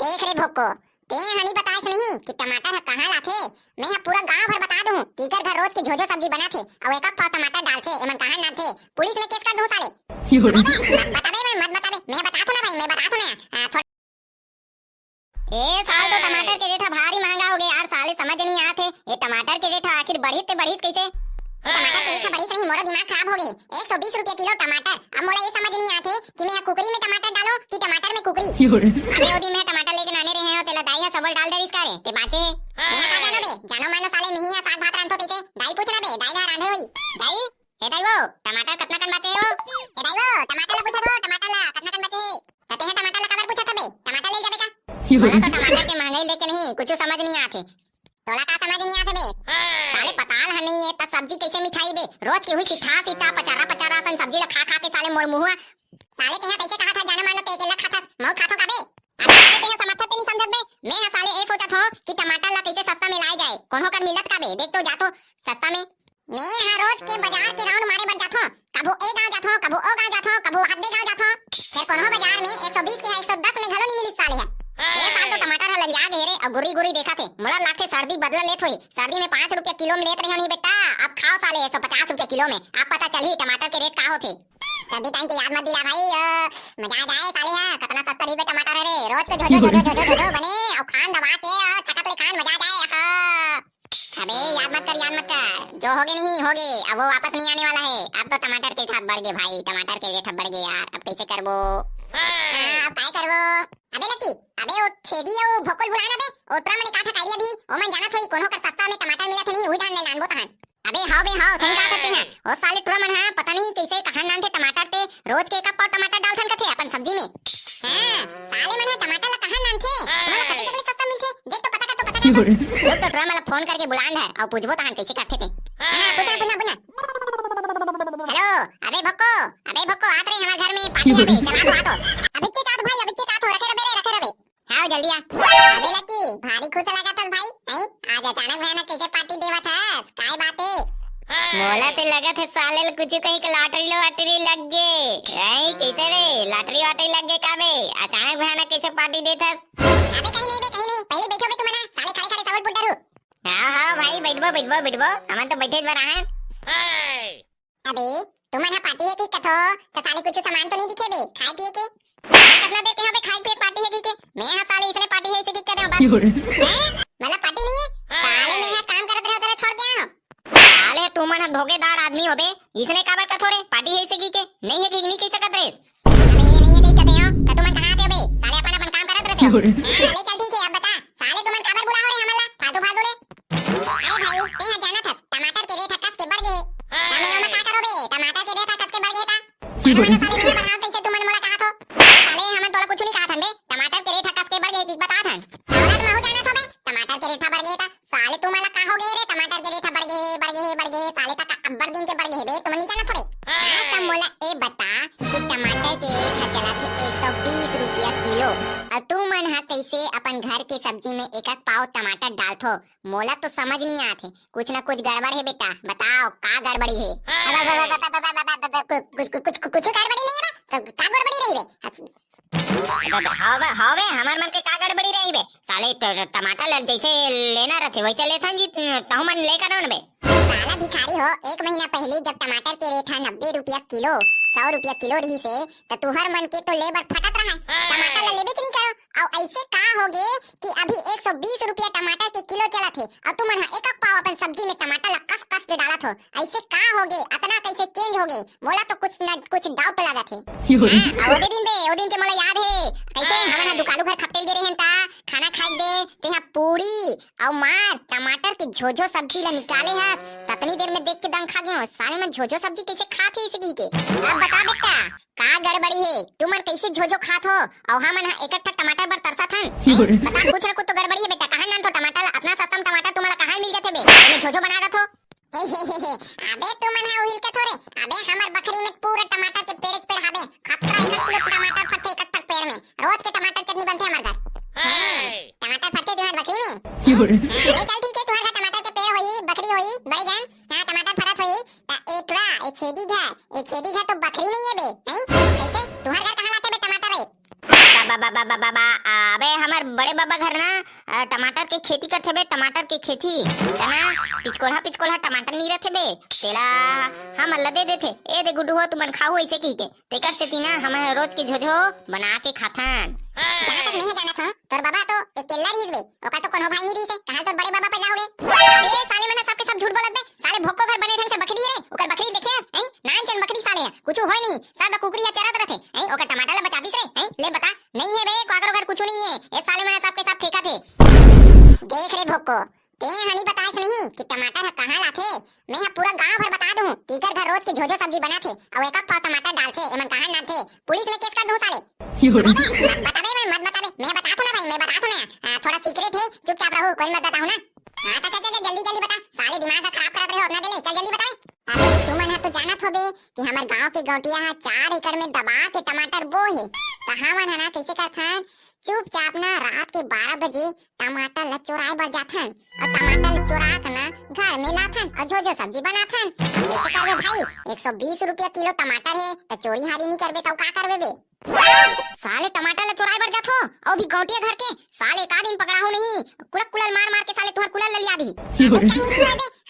देख रे भोको, ते हनी बताइस नहीं कि टमाटर ह कहां लाथे। मैं ह पूरा गांव भर बता दूं कि कर घर रोज के झोझो सब्जी बनाथे और एक पाव टमाटर डालथे, एमन कहां नाथे। पुलिस में केस कर दूं साले। मत बताबे, मत बताबे, मैं बता तो ना भाई, मैं बता तो ना। ए साल तो टमाटर के रेट भारी महंगा हो गया यार, साले समझ नहीं आथे। ये टमाटर के रेट आखिर बढ़ित ते बढ़ित कैसे? ये टमाटर के रेट बढ़ित नहीं, मोरा दिमाग खराब हो गए। 120 रुपए किलो टमाटर। अब मोला ये समझ नहीं आथे कि मैं कुकरी में टमाटर डालो कि टमाटर में कुकरी। अबे ओ दिन में टमाटर लेके नाने रहे हो, तेला दाई है सबल डाल दे इसका रे, ते बाचे है। मैं का जानो बे, जानो मानो साले नहीं है, साग भात रांधो कैसे? दाई पूछना बे, दाई ला रांधे होई। दाई, हे दाई वो, टमाटर कितना कन बाचे हो? हे दाई वो, टमाटर ला पूछो, टमाटर ला कितना कन बाचे है? कहते हैं टमाटर ला कबर पूछा था बे, टमाटर ले जाबे का? मोला तो टमाटर के महंगाई देख के नहीं कुछ समझ नहीं आथे। तोला का समझ नहीं आथे बे? साले पताल ह नहीं है त सब्जी कैसे मिठाई बे? रोज की हुई सिठा सिठा पचारा पचारा सन सब्जी ला खा खा के साले मोर मुंह साले तेहा कैसे कहा था जाना मानो ते के ला खाता मौ खातो का बे? अबे साले तेहा समझत नहीं समझत बे। मैं ह साले ए सोचत हो कि टमाटर ला कैसे सस्ता में लाया जाए, कोनो का मिलत का बे? देख तो जातो सस्ता में। मैं ह रोज के बाजार के राउंड मारे बढ़ जातो, कबो ए गांव जातो, कबो ओ गांव जातो, कबो आधे गांव जातो। फिर कोनो बाजार में 120 के 110 में घलो नहीं मिली साले है। ये साल तो टमाटर ह ललिया गए रे और गुरी गुरी देखा थे। मोला लाखे सर्दी बदला लेत होई, सर्दी में 5 रुपया किलो में लेत रहे नहीं बेटा। अब खाओ साले 150 रुपया किलो में, अब पता चली टमाटर के रेट का होथे। सर्दी टाइम के याद मत दिला भाई, मजा आ जाए साले है। कितना सस्ता री बे टमाटर है रे, रोज के झोझो बने और खान दबा के और छटक ले खान मजा आ जाए। अबे याद मत कर, जो होगे नहीं होगे, अब वो वापस नहीं आने वाला है। अब तो टमाटर के रेट बढ़ गए भाई, टमाटर के रेट बढ़ गए यार, अब कैसे करबो? अब काय करबो? अबे लकी, अबे ओ छेदी ओ भोकल बुलाना बे, ओटरा मने काठा काढ़िया दी, ओ मन जाना थोई कोनो का सस्ता में टमाटर मिलत नहीं, उही ढान ले लानबो तहन। अबे हां बे हां, सही बात करते हैं। ओ साले टुरा मन हां पता नहीं कैसे कहां नान थे टमाटर ते, रोज के एक पाव टमाटर डालथन कथे अपन सब्जी में। हां, साले मन टमाटर ला कहां नान थे, मोला कते कते सस्ता मिलथे, देख तो पता कर। लोग तो टुरा मला फोन करके बुलान है और पूछबो तहन कैसे करथे ते। हां, पूछना। हेलो, अबे भक्को आत रे हमारे घर में पार्टी है बे, चला तो आ तो। अबे के चात भाई, अबे के चात हो रखे रबे। हां जल्दी आ। अबे लकी, भारी खुश लागत हस भाई, नहीं? आज अचानक भयानक कैसे पार्टी देवत हस? काय बात है? मोला ते लगत है साले कुछ कहीं के लॉटरी लग गे। आई कैसे रे लॉटरी लग गे का बे? अचानक भयानक कैसे पार्टी देत हस? अबे कहीं नहीं, पहले बैठो बे तुम ना, साले खाली सवाल पूछ डरू। हां भाई बैठबो, हम तो बैठे बरा हैं। अबे तुम्हारा पार्टी है की कथो? तो साले कुछ सामान तो नहीं दिखे बे, खाए पिए के? कितना देर के यहाँ पे खाए पिए पार्टी है की के? मैं यहाँ साले इसने पार्टी है इसे की कर रहा हूँ बस। मतलब पार्टी नहीं है? साले मैं यहाँ काम करत रहो तो छोड़ के आया हूँ। साले तू मन धोखेदार आदमी हो बे, इसने काबर कथोरे पार्टी है इसे की के? नहीं है कि नहीं कह सकत रे? अबे ये नहीं है नहीं कहते हो, तो तुम कहां थे बे? साले अपन काम करत रहते हो। साले चल ठीक है, अब बता साले तुम काबर बुला हो रे हमला? फालतू रे। अरे भाई ते यहाँ जाना था टमाटर के रेट कस के बढ़ गए। मैं ओमा का करो बे, टमाटर के रेट कस के बढ़ गए था। मैंने साले बिना बनाओ कैसे तुम मोला कहा थो? साले हम तोला कुछ नहीं कहा था बे, टमाटर के रेट कस के बढ़ गए की बता था। मोला तो हो जाना था बे, टमाटर के रेट बढ़ गए था। साले तू मोला का हो गए रे, टमाटर के रेट बढ़ गए साले तक अब्बर दिन के बढ़ गए बे, तुम नहीं जाना थोड़े। हां तो मोला ए बता कि टमाटर के रेट चला थे 120 रुपया किलो और तू मन हा कैसे अपन घर के सब्जी में एक पाव टमाटर डालथो? मोला तो समझ नहीं आथे, कुछ ना कुछ गड़बड़ है बेटा, बताओ का गड़बड़ी है? कुछ गड़बड़ी नहीं है बे, का गड़बड़ी रही बे? हां बे हमार मन के का गड़बड़ी रही बे? साले टमाटर जैसे लेना रहते वैसे लेथन जी, तहु मन लेकर आवन बे। साला भिखारी हो, एक महीना पहले जब टमाटर के रेट 90 रुपया किलो 100 रुपया किलो रही से तो तुहर मन के तो लेबर फटत रहा टमाटर ला लेबे कि नहीं करो। और ऐसे का होगे कि अभी 120 रुपया टमाटर के किलो चला थे और तुम एक पाव अपन सब्जी में टमाटर ला कस कस के डालत हो। ऐसे का होगे, इतना कैसे चेंज होगे? मोला तो कुछ डाउट लगा थे। हां ओ दिन के मोला याद है कैसे हमन दुकान घर खप्टेल गे रहें ता खाना खाए दे तेहा पूरी और मार टमाटर के झोझो सब्जी ला निकाले हस, ततनी देर में देख के दम खा गए हो। साले मन झोझो सब्जी कैसे खाथे इसे की के? अब बता बेटा का गड़बड़ी है, तुम मन कैसे झोझो खात हो और हमन एक टमाटर बर तरसत हन? बता कुछ ना कुछ तो गड़बड़ी है बेटा, कहां नान तो टमाटर अपना सस्ता टमाटर तुम्हारा कहां मिल जाथे बे? मैं झोझो बना रहा थो। अबे तुम मन उहिल के थोरे, अबे हमर बकरी में पूरा टमाटर के पेड़ हबे, खतरा 1 किलो टमाटर फटे एक तक पेड़ में, रोज के टमाटर चटनी बनथे हमर घर। टमाटर फटे तुम्हार बकरी में? ले चल ठीक है, तुम्हार घर टमाटर के पेड़ होई, बकरी होई, बड़े जान हां टमाटर फरत होई ता एटरा ए छेदी घर तो बकरी नहीं है बे, नहीं? कैसे तुम्हार घर कहां लाते बे टमाटर रे? अबे हमार बड़े बाबा घर ना टमाटर के खेती करथे बे, टमाटर के खेती तना पिचकोल्हा पिचकोल्हा टमाटर नहीं रहथे बे, तेला हम अल्ला दे देथे। ए दे गुड्डू हो तुमन खाऊ ऐसे कही के तेकर से तीना हम रोज के झोझो बना के खाथन। जहां तक नहीं जाना था तोर बाबा तो एक केल्ला रहीस बे, ओका तो कोनो भाई नहीं रहीस, कहां तोर बड़े बाबा पे जाओगे? अबे साले मन सब के सब झूठ बोलत बे, साले भोक्को घर बने ढंग से बकरी रे, ओकर बकरी देखे हैं नान चन बकरी साले कुछ होय नहीं, सब कुकरी चरत रहथे हैं, ओकर टमाटर ला बचा दिस रे हैं, ले बता नहीं है बे काकरो घर कुछ नहीं है, ए साले मन सब के सब फेंका थे। देख रे भोक्को ते हनी बताइस नहीं कि टमाटर कहां लाथे, मैं पूरा गांव भर बता दूं तीकर घर रोज के झोझो सब्जी बनाथे और एक एक पाव टमाटर डालथे, एमन कहां नाथे, पुलिस में केस कर दूं साले। बताबे मत बताबे, मैं बता तो ना भाई, मैं बता तो ना, थोड़ा सीक्रेट है चुपचाप रहो, कोई मत बताऊं ना। हां चल जल्दी जल्दी बता, साले दिमाग का खराब करत रहे हो ना, दे चल जल्दी बता। अबे तुमन तो जानत होबे कि हमर गांव के गौटिया 4 एकड़ में दबा के टमाटर बो है, तो हमन हना कैसे करथन चुपचाप ना रात के 12 बजे टमाटर ला चुराए बर जाथन और टमाटर चुरा के ना घर में लाथन और झोझो सब्जी बनाथन। कैसे करबे भाई, 120 रुपया किलो टमाटर है तो चोरी हारी नहीं करबे तो का करबे बे? साले टमाटर ला चुराए बर जाथो और भी गौटिया घर के साले का दिन पकड़ा हो नहीं, कुलक कुलल मार मार के साले तुम्हार कुलल ललिया दी।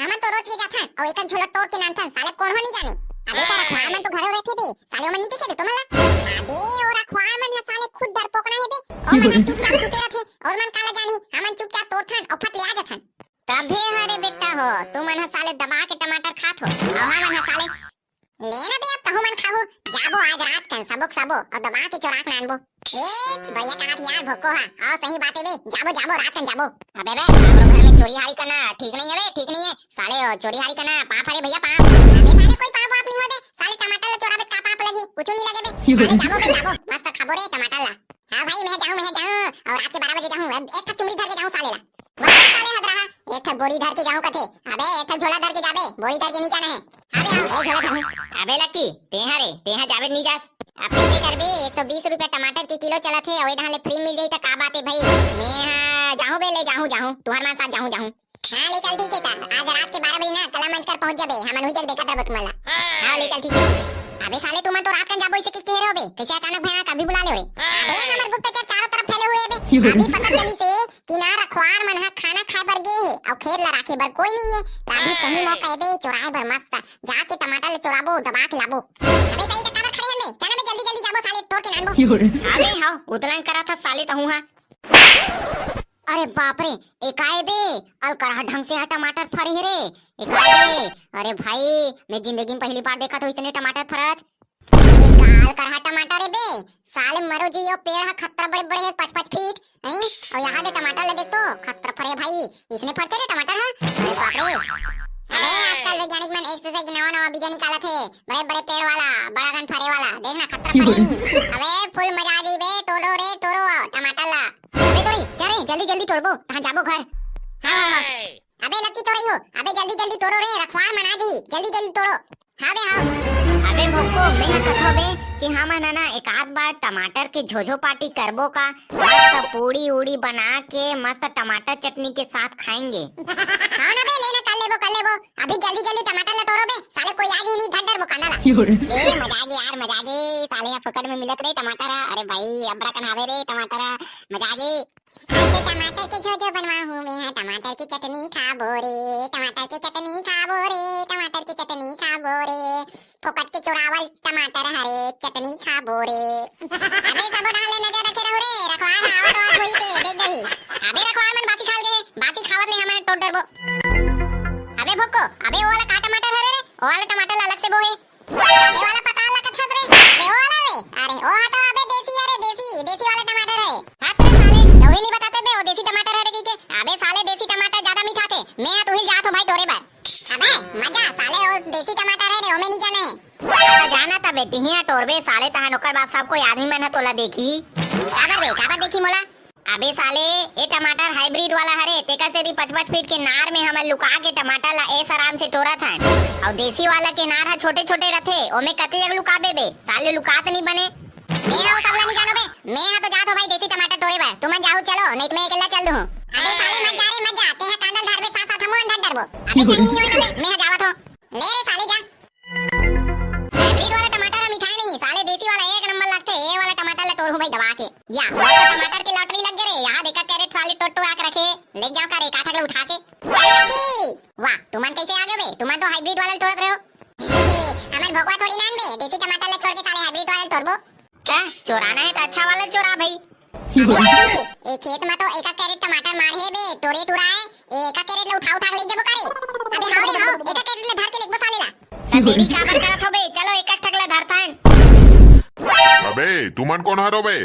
हम तो रोज के जाथन और एक झोला तोड़ के नानथन, साले कौन हो नहीं जाने। अबे तो रखवार मन तो घरे रहथे बे, साले मन नहीं देखे दे तुमला। अबे ओ रखवार मन साले खुद डरपोक ना है बे, और मन चुपचाप सुते रहथे और मन काला जानी हमन चुपचाप तोड़थन और फट ले आ जाथन। तबे हरे बेटा हो तुमन साले दबा के टमाटर खात हो और हमन साले लेना बे, अब तहु मन खाबो जाबो आज रात कन सबो और दबा के चोरा के नानबो। ए बढ़िया कहात यार भोको हा, आओ सही बात है बे, जाबो रात कन जाबो। अबे बे हमरो घर में चोरी हारी करना ठीक नहीं है बे, ठीक नहीं है साले, चोरी हारी करना पाप हरे भैया पाप। अबे साले कोई पाप नहीं हो बे, साले टमाटर ला चोराबे का पाप लगी, कुछ नहीं लगे बे, साले जाबो मस्त खाबो रे टमाटर ला। हां भाई मैं जाऊं और रात के 12 बजे जाऊं, एक ठक चुमड़ी धर के जाऊं साले ला, साले हद रहा एक ठक बोरी धर के जाऊं कथे। अबे एक ठक झोला धर के जाबे, बोरी धर के नहीं जाना है। अबे हां झोला धर। अबे लक्की तेहा जावे नहीं जास, अब कैसे करबे? 120 रुपया टमाटर के किलो चलत है और एडा ले फ्री मिल जाई त का बात है भाई, मैं जाहूं बे, ले जाहूं तुहार मान साथ जाहूं। हां ले चल ठीक है ता, आज रात के 12 बजे ना कला मंच कर पहुंच जाबे, हमन हुई जल देखत रहबो तुमला। हां ले चल ठीक है। अबे साले तुम तो रात कन जाबो इसे किस कह रहे हो बे, कैसे अचानक भैया कभी बुला ले रे? अबे हमर गुप्तचर चारों तरफ फैले हुए बे, अभी पता चली से कि ना रखवार मन हा खाना खाए बर गे है और खेत ला राखे बर कोई नहीं है, तो अभी सही मौका है बे चुराए बर मस्त जाके टमाटर ले चुराबो दबा के लाबो। अबे कहीं तक खड़े हैं बे, चलो बे जल्दी जाबो साले तोड़ के नानबो। अबे हां उतलन करा था साले तहु हां। अरे बाप रे एकाए बे अल करहा ढंग से टमाटर फरे रे एकाए। अरे भाई मैं जिंदगी में पहली बार देखा तो इसने टमाटर फरत, काल करहा टमाटर है बे, साले मरो जी यो पेड़ है खतरा बड़े बड़े है 5-5 फीट नहीं, और यहाँ दे टमाटर ले देख तो खतरा फरे भाई, इसने फरते रे टमाटर है। अरे बाप रे अबे आजकल वैज्ञानिक मन एक्सरसाइज नवा बीजा निकाला थे, बड़े बड़े पेड़ वाला बड़ा गन फरे वाला, देखना खतरा फरे नहीं। अबे फुल मजा आ गई बे, तोड़ो टमाटर ला। अबे तोड़ी जा रे जल्दी तोड़बो कहां जाबो घर। हां अबे लकी तो रही हो, अबे जल्दी तोड़ो रे रखवार मना दी, जल्दी तोड़ो। हां बे हां। अबे भोको मैं कथो बे कि हमन ना एक आध बार टमाटर के झोझो पार्टी करबो का, मस्त पूड़ी उड़ी बना के मस्त टमाटर चटनी के साथ खाएंगे। हां ना बे लेना कर लेबो अभी जल्दी टमाटर ला तोड़ो बे, साले कोई आज ही नहीं धड़ वो खाना ला। ए मजा आ गई यार मजा आ गई, साले फकड़ में मिलत रे टमाटर। अरे भाई अबरा कनावे रे टमाटर मजा आ गई। टमाटर के झोझो बनवाहूं मैं, टमाटर की चटनी खाबो रे, टमाटर की चटनी खाबो रे, टमाटर की चटनी खाबो रे, फोकट के चुरावल टमाटर हरे चटनी खाबो रे। अबे सबो डाले नजर रखे रहो रे, रखवार आवत आवत होई के देख दही। अबे रखवार मन बासी खाल गए, बासी खावत ले हमन तोड़ देबो। अबे भोको अबे वो वाला का टमाटर हरे रे, वो वाला टमाटर अलग से बोहे, ये वाला पता वाला कथस रे, अबे वो वाला रे, अरे ओ हा तो अबे देसी अरे देसी वाला टमाटर है। हां तेरे साले दवे नहीं बताते बे वो देसी टमाटर हरे की के। अबे साले देसी टमाटर ज्यादा मीठा थे, मैं तू ही जात हो भाई तोरे बार। अबे मजा साले वो देसी टमाटर है रे, ओमे नहीं जाना है जाना तब बेटी ही तोरबे साले तहन ओकर बाद सब कोई आदमी मन तोला देखी काबर देखी मोला। अबे साले ए टमाटर हाइब्रिड वाला हरे, तेका से 5-5 फीट के नार में हमन लुका के टमाटर ला ऐस आराम से तोड़ा था, और देसी वाला के नार हा छोटे छोटे रथे, ओमे कते जग लुकाबे बे साले लुकात नहीं बने। मैं हां सबला नहीं जानो बे, मैं हां तो जात हो भाई देसी टमाटर तोड़े बा, तुम जाओ चलो नहीं तो मैं अकेला चल दूं। अबे साले मत जा रे मत जा, ते हा कांदल धार बे साथ हम अंदर डरबो। अबे कहीं नहीं होई ना मैं जावत हो, ले रे साले जा। हाइब्रिड वाला टमाटर मिठाई नहीं साले, देसी वाला एक नंबर लगते, ये वाला टमाटर ला तोड़ू भाई दबा के। या वो टमाटर के लॉटरी लग गए ले जाओ का रे काठा के उठा के। अरे वाह तुमन कैसे आ गए बे? तुमन तो हाइब्रिड वाला तोड़त रहे हो। हमन भोकवा थोड़ी नान बे, देसी टमाटर ले छोड़ के साले हाइब्रिड वाला तोड़बो। क्या चोराना है तो अच्छा वाला चोरा भाई। ए खेत में तो एक कैरेट टमाटर मार है बे, टोरे टुरा है। एक कैरेट ले उठा के ले जबो करे। अबे हां रे हां, एक कैरेट ले धर के लेबो साले ला। त देरी काबर करत हो बे? चलो एक एक ठकला धरता है। अबे तुमन कौन हरो बे?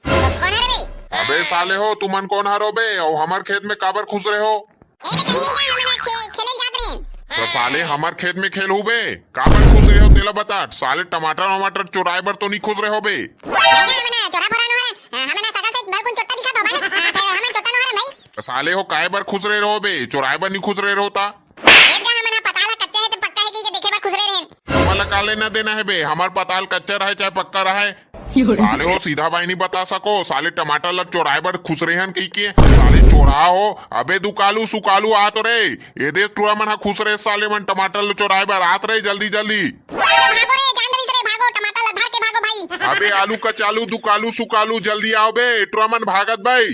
कौन है बे? अबे साले हो तुमन कौन हरो बे और हमार खेत में काबर खुश रहे हो? ए बे कहीं नहीं जा, हमन खेले जात रहे। तो साले हमार खेत में खेल हो बे, काबर खुश रहे हो तेला बता। साले टमाटर वमाटर चुराए बर तो नहीं खुश रहे हो बे? हमन चोरा फरा न हो, हमन सका से भर कुन चोट्टा दिखा दो भाई। फिर हमन चोट्टा न हो भाई। तो साले हो काय बर खुश रहे हो बे? चुराए बर नहीं खुश रहे होता? एक हमन पताला कच्चा है तो पक्का है कि देखे बर खुश रहे रहें। तुम्हारा का लेना देना है बे? हमार पताल कच्चा रहे चाहे पक्का रहे, साले हो सीधा भाई नहीं बता सको। साले टमाटर लग चोराए बर खुश रहे हन कही के साले चोरा हो। अबे दुकालू सुकालू आत रे, ये देख टूरा मन खुश रहे साले मन टमाटर ल चोराए बर आत रहे जल्दी जल्दी। भागो रे जान रे भागो, टमाटर ला धर के भागो भाई। अबे आलू कचालू दुकालू सुकालू जल्दी आओ बे, टूरा मन भागत भाई।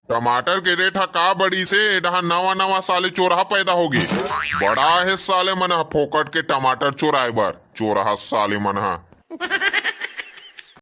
टमाटर के रेट का बड़ी से यहाँ नवा नवा साले चोरा पैदा होगी। बड़ा है साले मन फोकट के टमाटर चोराए बर, चोरा साले मन।